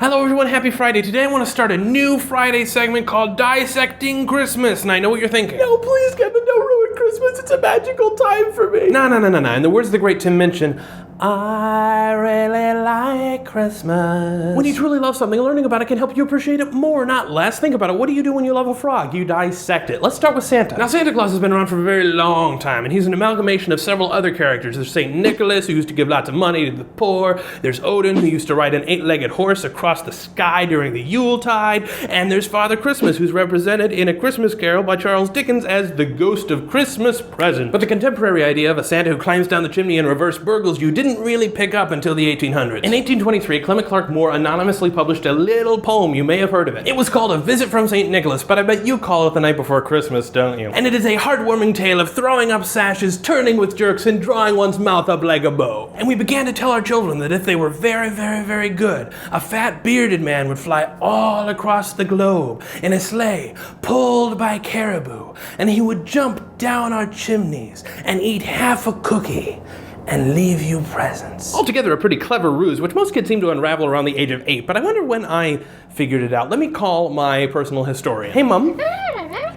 Hello everyone, happy Friday. Today I want to start a new Friday segment called Dissecting Christmas. And I know what you're thinking. No, please, Kevin, don't ruin Christmas. It's a magical time for me. No. In the words of the great Tim Minchin, I really like Christmas. When you truly love something, learning about it can help you appreciate it more, not less. Think about it. What do you do when you love a frog? You dissect it. Let's start with Santa. Now, Santa Claus has been around for a very long time, and he's an amalgamation of several other characters. There's St. Nicholas, who used to give lots of money to the poor. There's Odin, who used to ride an 8-legged horse across the sky during the Yuletide. And there's Father Christmas, who's represented in A Christmas Carol by Charles Dickens as the ghost of Christmas present. But the contemporary idea of a Santa who climbs down the chimney and reverse burgles you didn't really pick up until the 1800s. In 1823, Clement Clarke Moore anonymously published a little poem. You may have heard of it. It was called A Visit from St. Nicholas, but I bet you call it The Night Before Christmas, don't you? And it is a heartwarming tale of throwing up sashes, turning with jerks, and drawing one's mouth up like a bow. And we began to tell our children that if they were very, very, very good, a fat bearded man would fly all across the globe in a sleigh pulled by caribou, and he would jump down our chimneys and eat half a cookie and leave you presents. Altogether a pretty clever ruse, which most kids seem to unravel around the age of 8, but I wonder when I figured it out. Let me call my personal historian. Hey, Mom.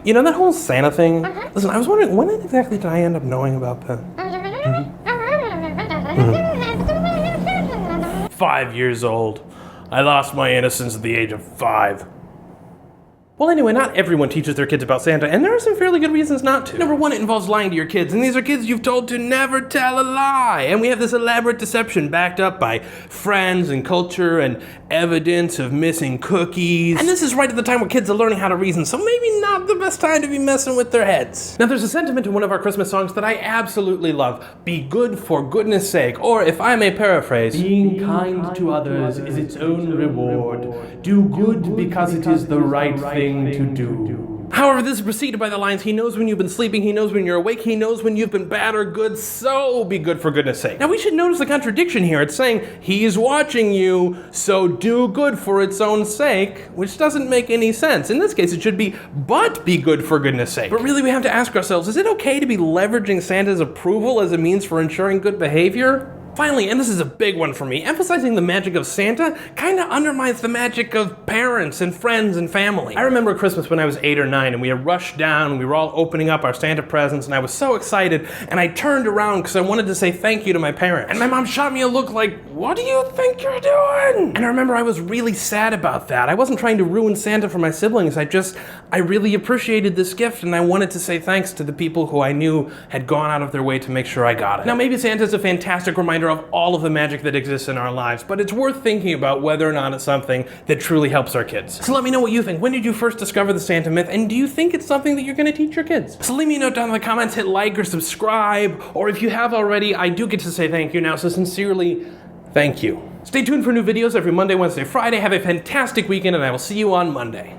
You know that whole Santa thing? Listen, I was wondering, when exactly did I end up knowing about that? 5 years old. I lost my innocence at the age of 5. Well, anyway, not everyone teaches their kids about Santa, and there are some fairly good reasons not to. Number one, it involves lying to your kids, and these are kids you've told to never tell a lie. And we have this elaborate deception backed up by friends and culture and evidence of missing cookies. And this is right at the time where kids are learning how to reason, so maybe not the best time to be messing with their heads. Now, there's a sentiment in one of our Christmas songs that I absolutely love. Be good for goodness sake, or if I may paraphrase, being kind to others is its own reward. Do good because it is the right thing to do. However, this is preceded by the lines, he knows when you've been sleeping, he knows when you're awake, he knows when you've been bad or good, so be good for goodness sake. Now we should notice the contradiction here. It's saying, he's watching you, so do good for its own sake, which doesn't make any sense. In this case, it should be, but be good for goodness sake. But really, we have to ask ourselves, is it okay to be leveraging Santa's approval as a means for ensuring good behavior? Finally, and this is a big one for me, emphasizing the magic of Santa kind of undermines the magic of parents and friends and family. I remember Christmas when I was 8 or 9 and we had rushed down and we were all opening up our Santa presents and I was so excited and I turned around because I wanted to say thank you to my parents. And my mom shot me a look like, what do you think you're doing? And I remember I was really sad about that. I wasn't trying to ruin Santa for my siblings. I really appreciated this gift and I wanted to say thanks to the people who I knew had gone out of their way to make sure I got it. Now maybe Santa's a fantastic reminder of all of the magic that exists in our lives, but it's worth thinking about whether or not it's something that truly helps our kids. So let me know what you think. When did you first discover the Santa myth, and do you think it's something that you're going to teach your kids? So leave me a note down in the comments, hit like or subscribe, or if you have already, I do get to say thank you now, so sincerely, thank you. Stay tuned for new videos every Monday, Wednesday, Friday. Have a fantastic weekend, and I will see you on Monday.